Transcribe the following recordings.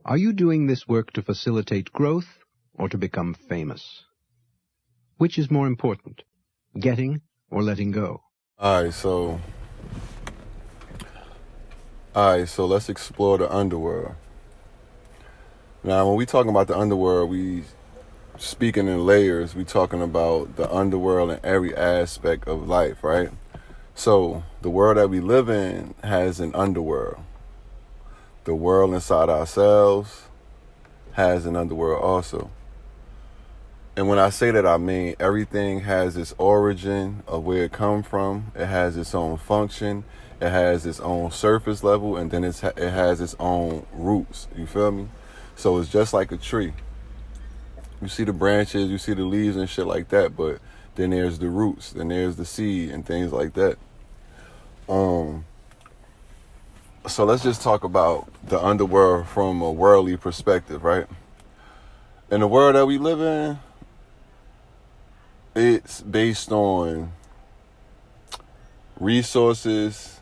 Are you doing this work to facilitate growth or to become famous? Which is more important, getting or letting go? All right, so let's explore the underworld. Now, when we talking about the underworld, we speaking in layers. We talking about the underworld in every aspect of life, right? So the world that we live in has an underworld. The world inside ourselves has an underworld also. And when I say that, I mean everything has its origin of where it come from. It has its own function. It has its own surface level, and then it has its own roots. You feel me? So it's just like a tree. You see the branches, you see the leaves and shit like that, but then there's the roots, then there's the seed and things like that. So let's just talk about the underworld from a worldly perspective, right? In the world that we live in, it's based on resources,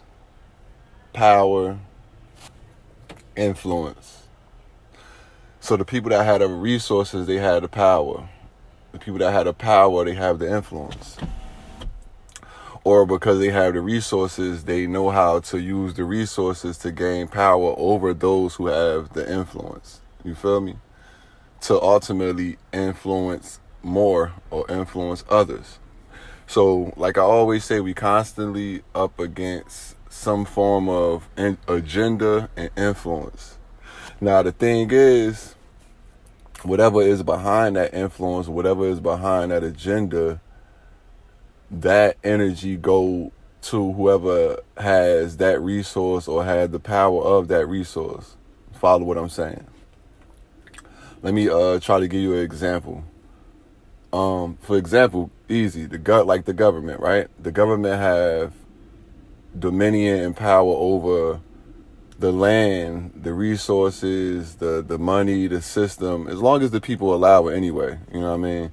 power, influence. So the people that had the resources, they had the power. The people that had the power, they have the influence. Or because they have the resources, they know how to use the resources to gain power over those who have the influence. You feel me? To ultimately influence more or influence others. So, like I always say, we constantly up against some form of agenda and influence. Now, the thing is, whatever is behind that influence, whatever is behind that agenda, that energy go to whoever has that resource or had the power of that resource. Follow what I'm saying? Let me try to give you an example. For example, easy, the government, right? The government have dominion and power over the land, the resources, the money, the system, as long as the people allow it anyway. You know what I mean?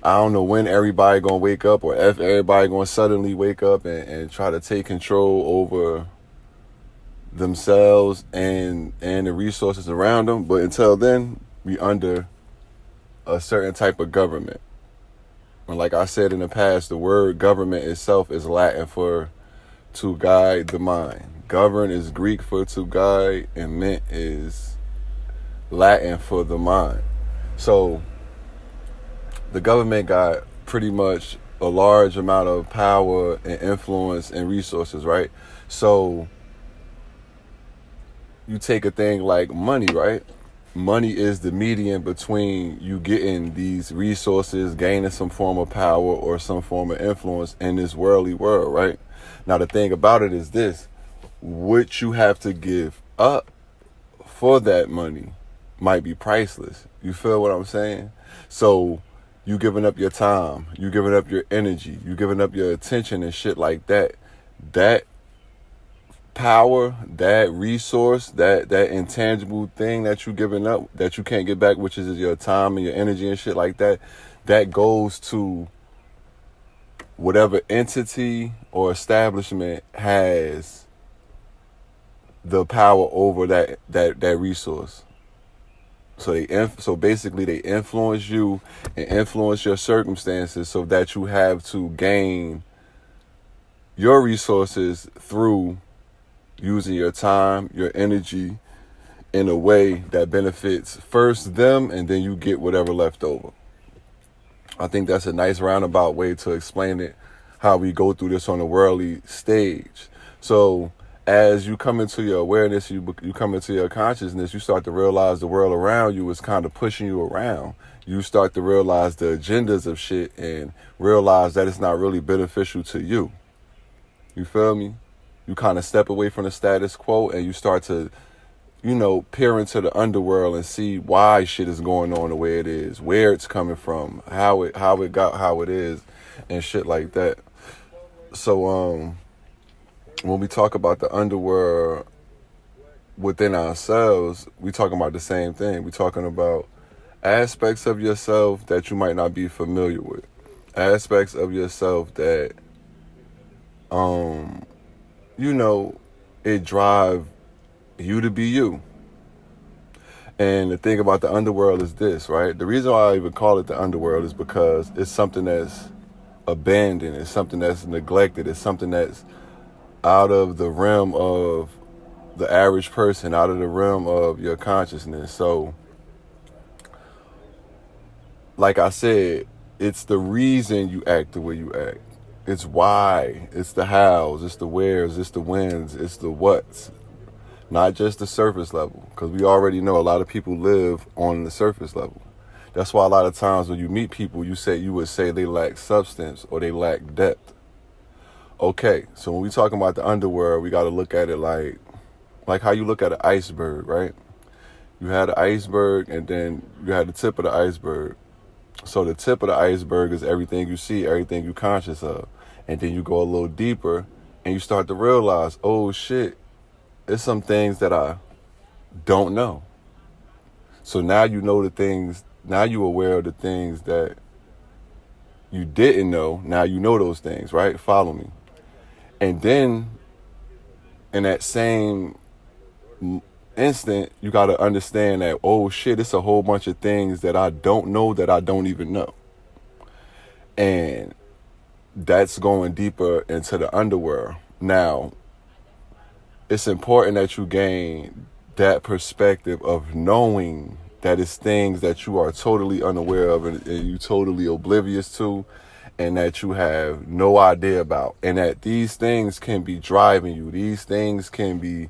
I don't know when everybody gonna wake up or if everybody gonna suddenly wake up and try to take control over themselves and the resources around them. But until then, we under a certain type of government. And like I said in the past, the word government itself is Latin for to guide the mind. Govern is Greek for to guide, and ment is Latin for the mind. So the government got pretty much a large amount of power and influence and resources, right? So you take a thing like money, right? Money is the median between you getting these resources, gaining some form of power or some form of influence in this worldly world, right? Now, the thing about it is this: what you have to give up for that money might be priceless. You feel what I'm saying? So you giving up your time, you giving up your energy, you giving up your attention and shit like that. That power, that resource, that intangible thing that you giving up that you can't get back, which is your time and your energy and shit like that, that goes to whatever entity or establishment has the power over that resource. So basically they influence you and influence your circumstances so that you have to gain your resources through using your time, your energy in a way that benefits first them, and then you get whatever left over. I think that's a nice roundabout way to explain it, how we go through this on a worldly stage. So as you come into your awareness, you come into your consciousness, you start to realize the world around you is kind of pushing you around. You start to realize the agendas of shit and realize that it's not really beneficial to you. You feel me? You kind of step away from the status quo and you start to, peer into the underworld and see why shit is going on the way it is, where it's coming from, how it got how it is, and shit like that. So when we talk about the underworld within ourselves, we talking about the same thing. We talking about aspects of yourself that you might not be familiar with, aspects of yourself that it drive you to be you. And the thing about the underworld is this, right? The reason why I even call it the underworld is because it's something that's abandoned. It's something that's neglected. It's something that's out of the realm of the average person, out of the realm of your consciousness. So, like I said, it's the reason you act the way you act. It's why. It's the hows. It's the wheres. It's the whens. It's the whats. Not just the surface level. Because we already know a lot of people live on the surface level. That's why a lot of times when you meet people, you would say they lack substance or they lack depth. Okay, so when we talking about the underworld, we got to look at it like how you look at an iceberg, right? You had an iceberg and then you had the tip of the iceberg. So the tip of the iceberg is everything you see, everything you're conscious of. And then you go a little deeper and you start to realize, oh shit, there's some things that I don't know. So now you know the things, now you're aware of the things that you didn't know. Now you know those things, right? Follow me. And then in that same instant, you got to understand that, oh shit, it's a whole bunch of things that I don't know that I don't even know. And that's going deeper into the underworld. Now, it's important that you gain that perspective of knowing that it's things that you are totally unaware of and you totally oblivious to, and that you have no idea about, and that these things can be driving you. These things can be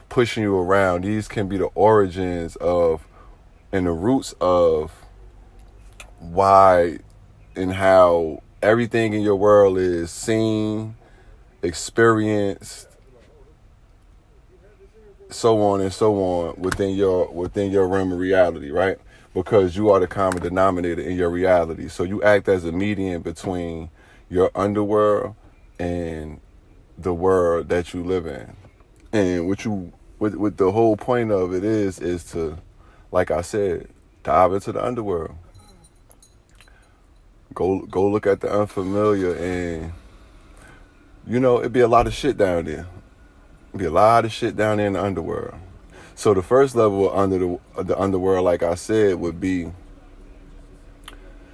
pushing you around. These can be the origins of and the roots of why and how everything in your world is seen, experienced, so on and so on within your realm of reality, right? Because you are the common denominator in your reality. So you act as a median between your underworld and the world that you live in. And what the whole point of it is to, like I said, dive into the underworld. Go look at the unfamiliar, and it'd be a lot of shit down there. It'd be a lot of shit down there in the underworld. So the first level under the underworld, like I said, would be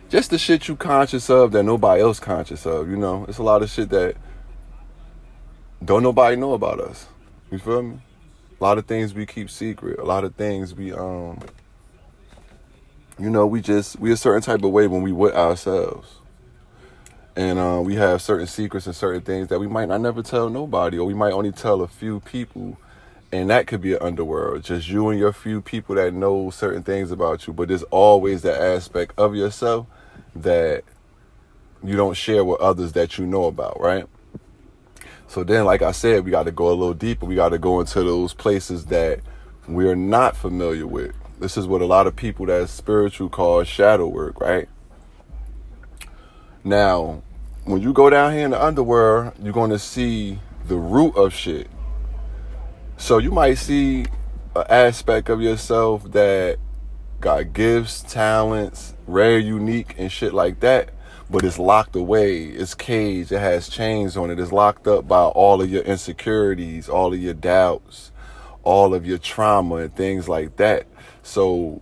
just the shit you conscious of that nobody else conscious of. It's a lot of shit that don't nobody know about us. You feel me? A lot of things we keep secret. A lot of things we we a certain type of way when we with ourselves. And we have certain secrets and certain things that we might not never tell nobody, or we might only tell a few people. And that could be an underworld, just you and your few people that know certain things about you. But there's always that aspect of yourself that you don't share with others that you know about, right? So then, like I said, we got to go a little deeper. We got to go into those places that we're not familiar with. This is what a lot of people that's spiritual call shadow work, right? Now, when you go down here in the underworld, you're going to see the root of shit. So you might see an aspect of yourself that got gifts, talents, rare, unique, and shit like that, but it's locked away, it's caged, it has chains on it, it's locked up by all of your insecurities, all of your doubts, all of your trauma and things like that. So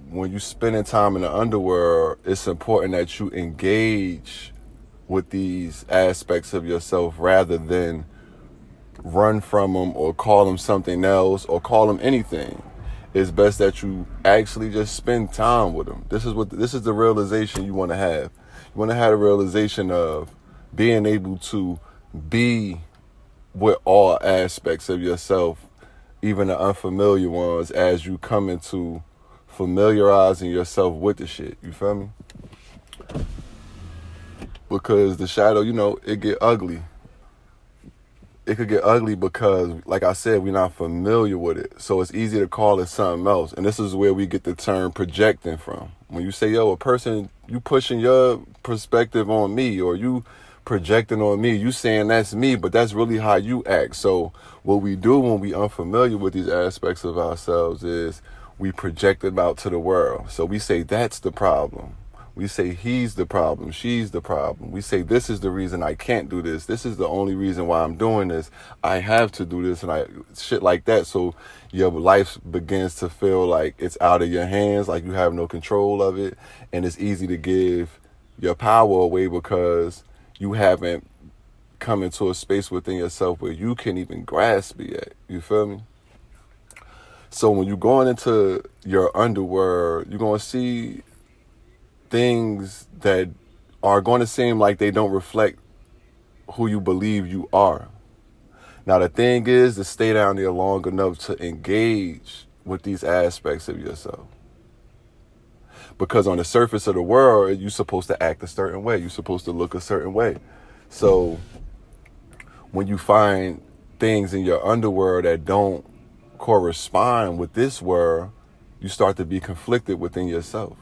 when you're spending time in the underworld, it's important that you engage with these aspects of yourself rather than run from them or call them something else or call them anything. It's best that you actually just spend time with them. This is the realization you want to have. You want to have a realization of being able to be with all aspects of yourself, even the unfamiliar ones, as you come into familiarizing yourself with the shit. You feel me? Because the shadow, it get ugly. It could get ugly because, like I said, we're not familiar with it. So it's easy to call it something else. And this is where we get the term projecting from. When you say, a person, you pushing your perspective on me, or you projecting on me, you saying that's me, but that's really how you act. So what we do when we unfamiliar with these aspects of ourselves is we project them out to the world. So we say that's the problem. We say he's the problem, she's the problem. We say this is the reason I can't do this. This is the only reason why I'm doing this. I have to do this, and shit like that. So your life begins to feel like it's out of your hands, like you have no control of it, and it's easy to give your power away because you haven't come into a space within yourself where you can even grasp it yet. You feel me? So when you're going into your underworld, you're going to see things that are going to seem like they don't reflect who you believe you are. Now, the thing is to stay down there long enough to engage with these aspects of yourself. Because on the surface of the world, you're supposed to act a certain way. You're supposed to look a certain way. So when you find things in your underworld that don't correspond with this world, you start to be conflicted within yourself.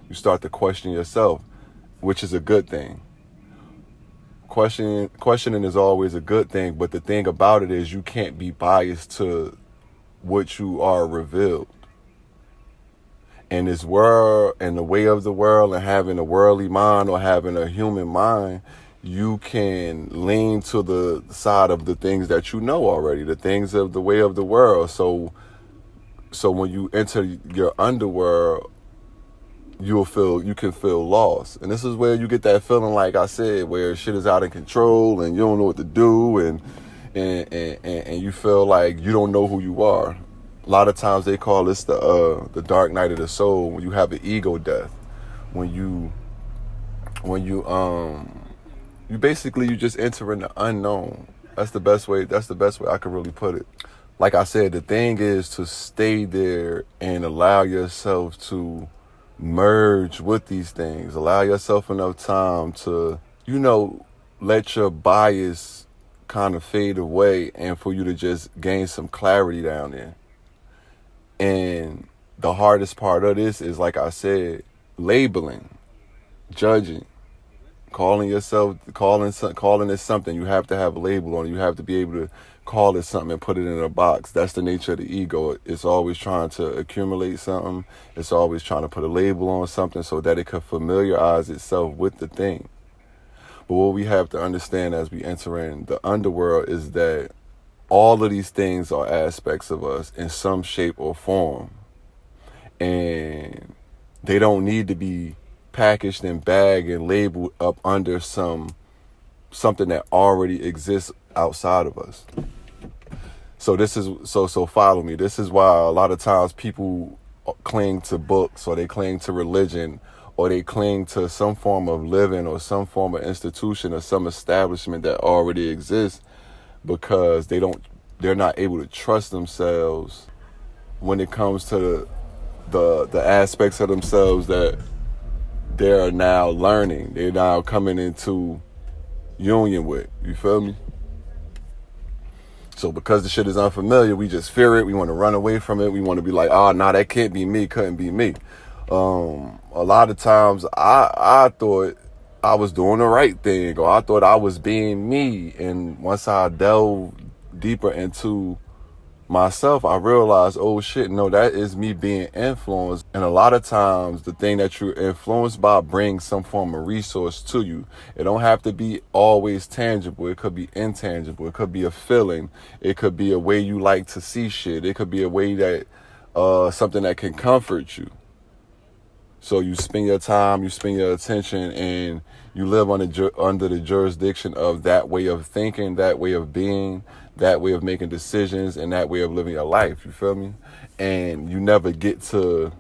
You start to question yourself, which is a good thing. Questioning is always a good thing, but the thing about it is you can't be biased to what you are revealed. In this world, and the way of the world, and having a worldly mind or having a human mind, you can lean to the side of the things that you know already, the things of the way of the world. So when you enter your underworld, you can feel lost. And this is where you get that feeling, like I said, where shit is out of control and you don't know what to do, and you feel like you don't know who you are. A lot of times they call this the dark night of the soul, when you have an ego death, when you basically, you just enter in the unknown. That's the best way I could really put it. Like I said, the thing is to stay there and allow yourself to merge with these things. Allow yourself enough time to, let your bias kind of fade away and for you to just gain some clarity down there. And the hardest part of this is, like I said, labeling, judging, calling this something. You have to have a label on it. You have to be able to call it something and put it in a box. That's the nature of the ego. It's always trying to accumulate something. It's always trying to put a label on something so that it can familiarize itself with the thing. But what we have to understand as we enter in the underworld is that all of these things are aspects of us in some shape or form. And they don't need to be packaged and bagged and labeled up under something that already exists outside of us. So follow me. This is why a lot of times people cling to books, or they cling to religion, or they cling to some form of living or some form of institution or some establishment that already exists, because they're not able to trust themselves when it comes to the aspects of themselves that they're now learning. They're now coming into union with. You feel me? So because the shit is unfamiliar, we just fear it. We want to run away from it. We want to be like, that can't be me. Couldn't be me. A lot of times I thought I was doing the right thing, or I thought I was being me. And once I delved deeper into myself, I realized, oh shit, no, that is me being influenced. And a lot of times the thing that you're influenced by brings some form of resource to you. It don't have to be always tangible. It could be intangible. It could be a feeling. It could be a way you like to see shit. It could be a way that something that can comfort you. So you spend your time, you spend your attention, and you live under the jurisdiction of that way of thinking, that way of being, that way of making decisions, and that way of living your life. You feel me? And you never get to,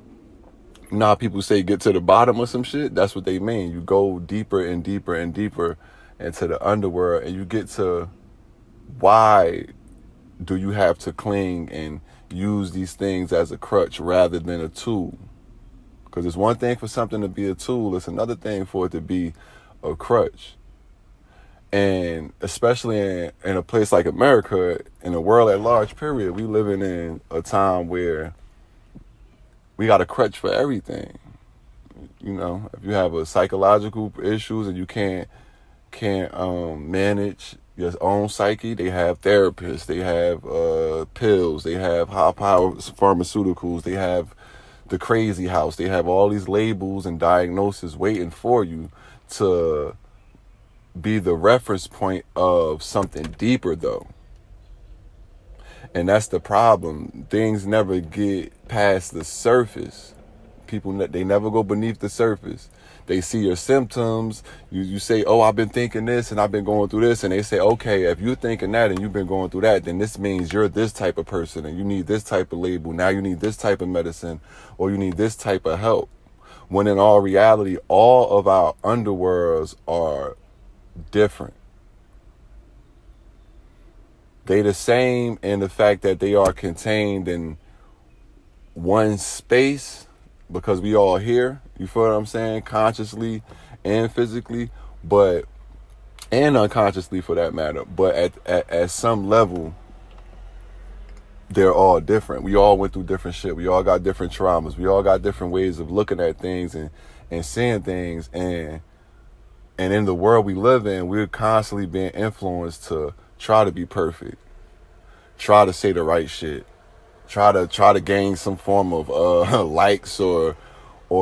how people say get to the bottom of some shit. That's what they mean. You go deeper and deeper and deeper into the underworld, and you get to, why do you have to cling and use these things as a crutch rather than a tool? Because it's one thing for something to be a tool. It's another thing for it to be a crutch. And especially in a place like America, in a world at large, period, we living in a time where we got a crutch for everything. If you have a psychological issues and you can't manage your own psyche, they have therapists, they have pills, they have high power pharmaceuticals, they have the crazy house. They have all these labels and diagnoses waiting for you to be the reference point of something deeper, though. And that's the problem. Things never get past the surface. People, they never go beneath the surface. They see your symptoms. You say, oh, I've been thinking this and I've been going through this. And they say, okay, if you're thinking that and you've been going through that, then this means you're this type of person and you need this type of label. Now you need this type of medicine or you need this type of help. When in all reality, all of our underworlds are different. They the same in the fact that they are contained in one space, because we all here, you feel what I'm saying, consciously and physically, and unconsciously for that matter. But at some level, they're all different. We all went through different shit. We all got different traumas. We all got different ways of looking at things and seeing things. And in the world we live in, we're constantly being influenced to try to be perfect, try to say the right shit, try to gain some form of likes or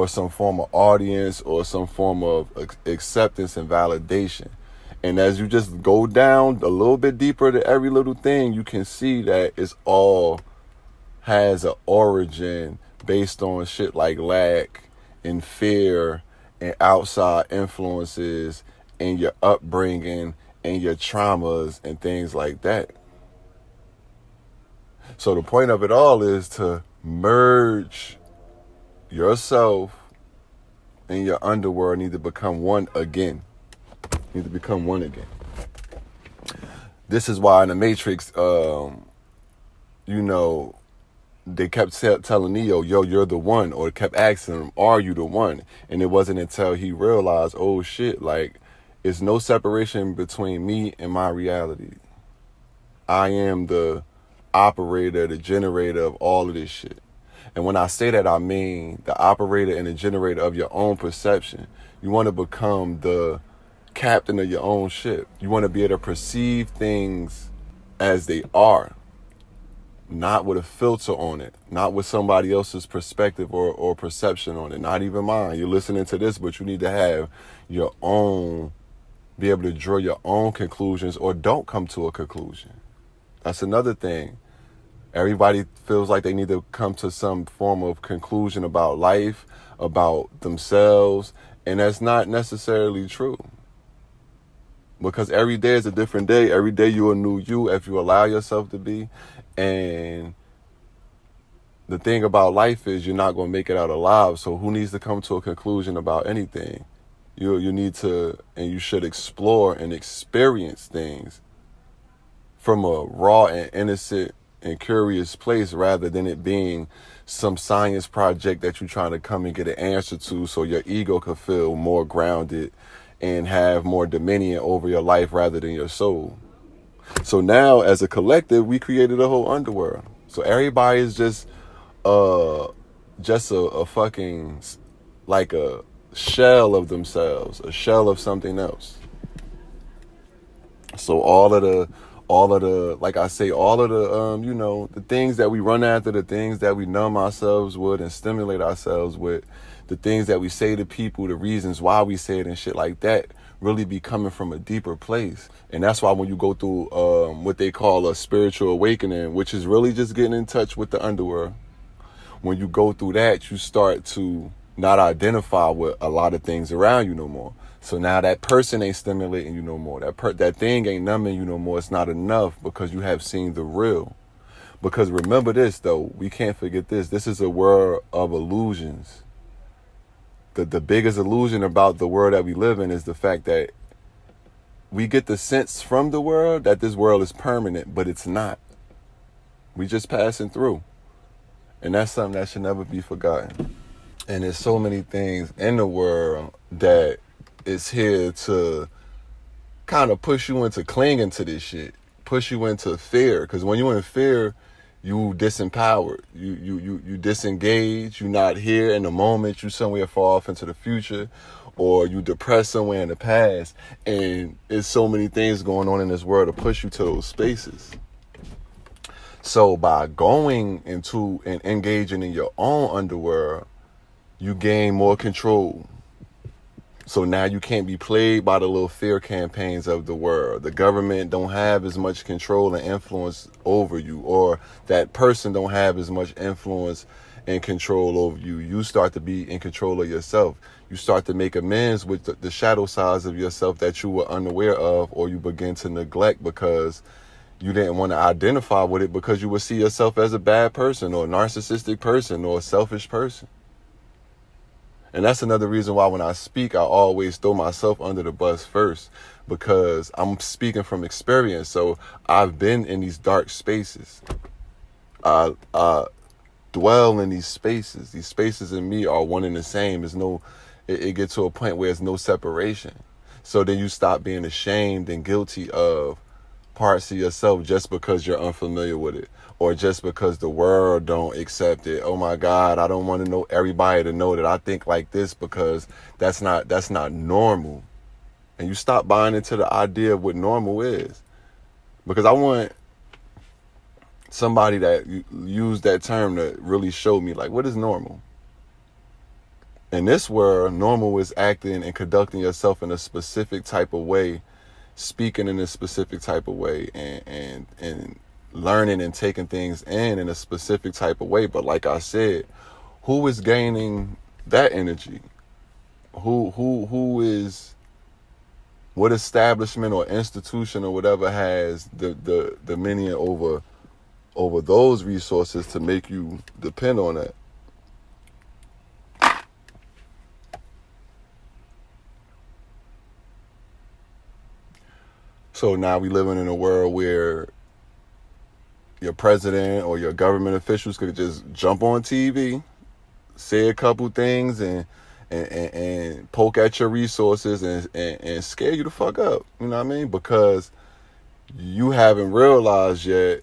some form of audience or some form of acceptance and validation. And as you just go down a little bit deeper to every little thing, you can see that it's all has an origin based on shit like lack and fear and outside influences and your upbringing and your traumas and things like that. So the point of it all is to merge yourself and your underworld. Need to become one again. This is why in the Matrix, they kept telling Neo, yo, you're the one, or kept asking him, are you the one? And it wasn't until he realized, oh shit, like, it's no separation between me and my reality. I am the operator, the generator of all of this shit. And when I say that, I mean the operator and the generator of your own perception. You want to become the captain of your own ship. You want to be able to perceive things as they are, not with a filter on it, not with somebody else's perspective or perception on it, not even mine. You're listening to this, but you need to have your own, be able to draw your own conclusions, or don't come to a conclusion. That's another thing. Everybody feels like they need to come to some form of conclusion about life, about themselves, and that's not necessarily true. Because every day is a different day. Every day you're a new you if you allow yourself to be. And the thing about life is you're not going to make it out alive. So who needs to come to a conclusion about anything? You need to, and you should explore and experience things from a raw and innocent and curious place, rather than it being some science project that you're trying to come and get an answer to so your ego could feel more grounded and have more dominion over your life rather than your soul. So now as a collective, we created a whole underworld. So everybody is just a fucking, like a shell of themselves, a shell of something else. So all of the, like I say, all of the, the things that we run after, the things that we numb ourselves with and stimulate ourselves with, the things that we say to people, the reasons why we say it and shit like that, really be coming from a deeper place. And that's why when you go through what they call a spiritual awakening, which is really just getting in touch with the underworld, when you go through that, you start to not identify with a lot of things around you no more. So now that person ain't stimulating you no more. That thing ain't numbing you no more. It's not enough because you have seen the real. Because remember this, though, we can't forget this. This is a world of illusions. The biggest illusion about the world that we live in is the fact that we get the sense from the world that this world is permanent, but it's not. We just passing through. And that's something that should never be forgotten. And there's so many things in the world that is here to kind of push you into clinging to this shit, push you into fear. Because when you're in fear, you disempowered, you disengage, you're not here in the moment, you somewhere far off into the future, or you depressed somewhere in the past. And there's so many things going on in this world to push you to those spaces. So by going into and engaging in your own underworld, you gain more control. So now you can't be played by the little fear campaigns of the world. The government don't have as much control and influence over you, or that person don't have as much influence and control over you. You start to be in control of yourself. You start to make amends with the shadow sides of yourself that you were unaware of, or you begin to neglect because you didn't want to identify with it, because you would see yourself as a bad person or a narcissistic person or a selfish person. And that's another reason why when I speak, I always throw myself under the bus first, because I'm speaking from experience. So I've been in these dark spaces. I dwell in these spaces. These spaces in me are one and the same. It gets to a point where there's no separation. So then you stop being ashamed and guilty of parts of yourself just because you're unfamiliar with it, or just because the world don't accept it. Oh my God, I don't want to know everybody to know that I think like this, because that's not normal. And you stop buying into the idea of what normal is. Because I want somebody that use that term to really show me, like, what is normal? In this world, normal is acting and conducting yourself in a specific type of way, speaking in a specific type of way, and learning and taking things in a specific type of way. But like I said, who is gaining that energy? Who is, what establishment or institution or whatever has the dominion over those resources to make you depend on that? So now we living in a world where your president or your government officials could just jump on TV, say a couple things, and poke at your resources and scare you the fuck up. You know what I mean? Because you haven't realized yet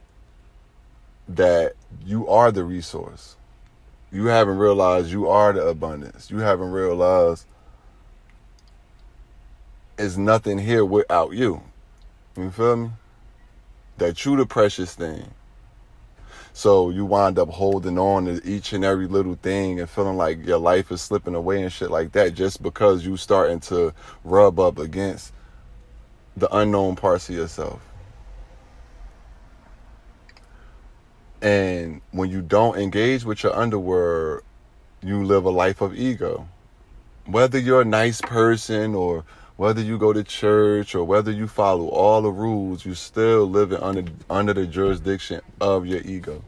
that you are the resource. You haven't realized you are the abundance. You haven't realized there's nothing here without you. You feel me? That you the precious thing. So you wind up holding on to each and every little thing and feeling like your life is slipping away and shit like that, just because you starting to rub up against the unknown parts of yourself. And when you don't engage with your underworld, you live a life of ego. Whether you're a nice person, or whether you go to church, or whether you follow all the rules, you still living under the jurisdiction of your ego.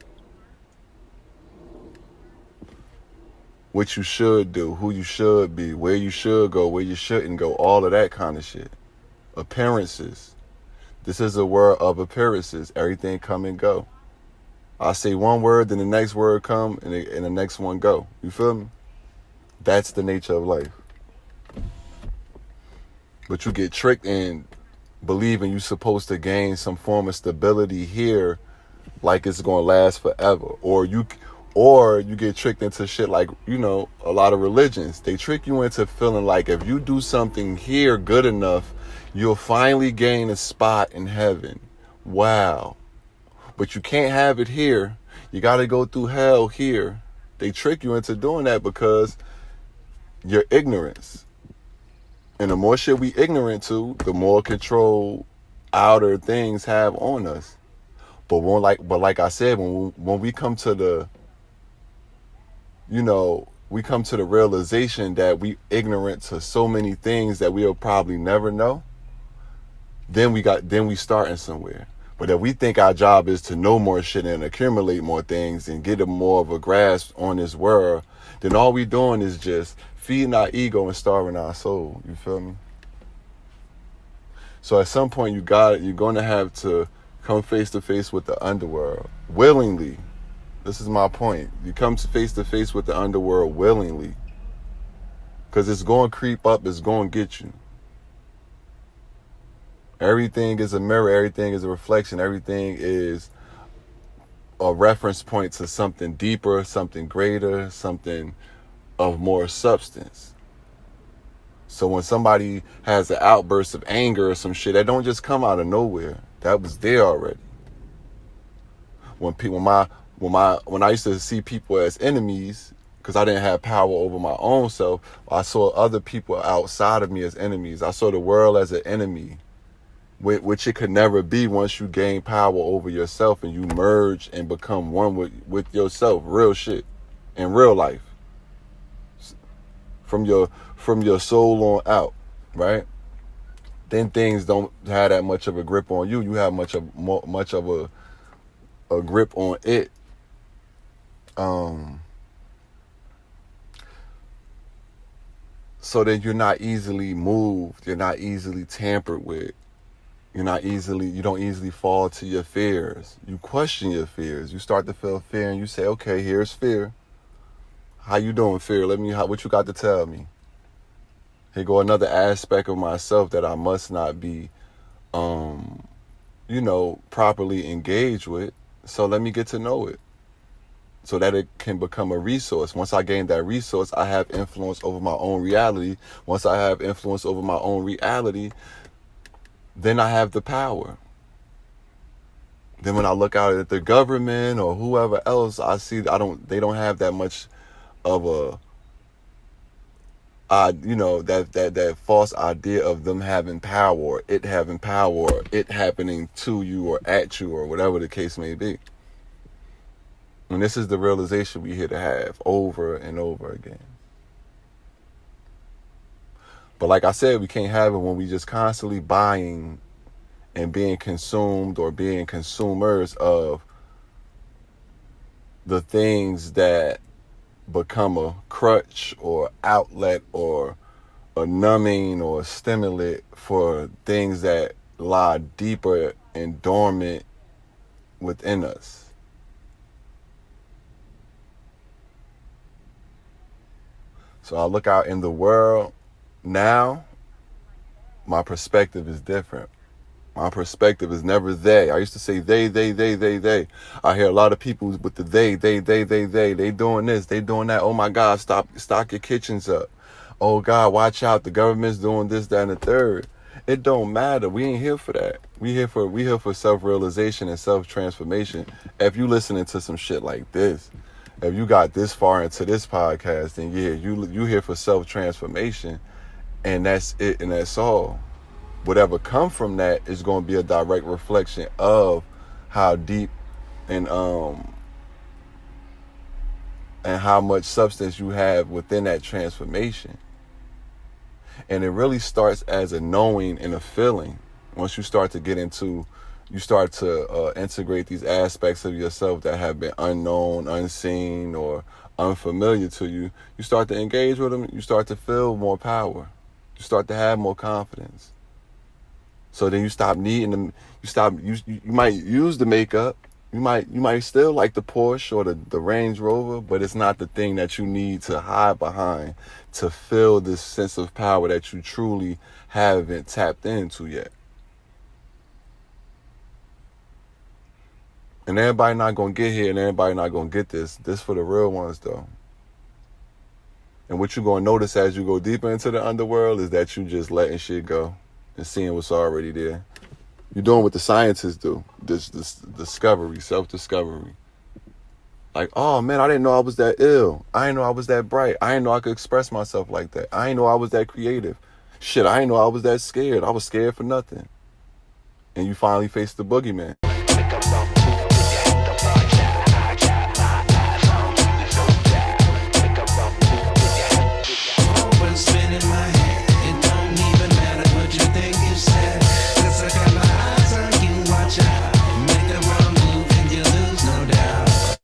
What you should do, who you should be, where you should go, where you shouldn't go, all of that kind of shit. Appearances. This is a world of appearances. Everything come and go. I say one word, then the next word come, and the next one go. You feel me? That's the nature of life. But you get tricked in believing you're supposed to gain some form of stability here, like it's going to last forever. Or you get tricked into shit like, you know, a lot of religions. They trick you into feeling like if you do something here good enough, you'll finally gain a spot in heaven. Wow. But you can't have it here. You got to go through hell here. They trick you into doing that because your ignorance. And the more shit we ignorant to, the more control outer things have on us. But like I said, when we come to the, you know, we come to the realization that we ignorant to so many things that we'll probably never know, then we starting somewhere. But if we think our job is to know more shit and accumulate more things and get more of a grasp on this world, then all we doing is just feeding our ego and starving our soul. You feel me? So at some point you're going to have to come face to face with the underworld willingly. This is my point. You come face to face with the underworld willingly, because it's going to creep up. It's going to get you. Everything is a mirror. Everything is a reflection. Everything is a reference point to something deeper, something greater, something of more substance. So when somebody has an outburst of anger or some shit, that don't just come out of nowhere. That was there already. When I used to see people as enemies, because I didn't have power over my own self, I saw other people outside of me as enemies. I saw the world as an enemy, which it could never be once you gain power over yourself and you merge and become one with yourself. Real shit in real life, from your soul on out, right? Then things don't have that much of a grip on you. You have much of a grip on it. So that you're not easily moved, you're not easily tampered with, you don't easily fall to your fears. You question your fears. You start to feel fear and you say, okay, here's fear. How you doing, fear? What you got to tell me? Here go another aspect of myself that I must not be, properly engaged with. So let me get to know it so that it can become a resource. Once I gain that resource, I have influence over my own reality. Once I have influence over my own reality, then I have the power. Then when I look out at the government or whoever else, I see they don't have that much of that false idea of them having power, or it having power, or it happening to you or at you, or whatever the case may be. And this is the realization we here to have over and over again. But like I said, we can't have it when we just constantly buying and being consumed or being consumers of the things that become a crutch or outlet or a numbing or a stimulant for things that lie deeper and dormant within us. So I look out in the world now, my perspective is different. My perspective is never they. I used to say they. I hear a lot of people with the they. They doing this, they doing that. Oh my God, stock your kitchens up. Oh God, watch out. The government's doing this, that, and the third. It don't matter. We ain't here for that. We here for self-realization and self-transformation. If you listening to some shit like this, if you got this far into this podcast, then yeah, you here for self-transformation, and that's it, and that's all. Whatever come from that is going to be a direct reflection of how deep and how much substance you have within that transformation. And it really starts as a knowing and a feeling. Once you start to integrate these aspects of yourself that have been unknown, unseen, or unfamiliar to you, you start to engage with them. You start to feel more power. You start to have more confidence. So then you stop needing them. You might use the makeup. You might still like the Porsche or the Range Rover, but it's not the thing that you need to hide behind to feel this sense of power that you truly haven't tapped into yet. And everybody not gonna get here, and everybody not gonna get this. This for the real ones though. And what you're gonna notice as you go deeper into the underworld is that you just letting shit go and seeing what's already there. You're doing what the scientists do, this discovery, self-discovery. Like, oh man, I didn't know I was that ill. I didn't know I was that bright. I didn't know I could express myself like that. I didn't know I was that creative. Shit, I didn't know I was that scared. I was scared for nothing. And you finally face the boogeyman.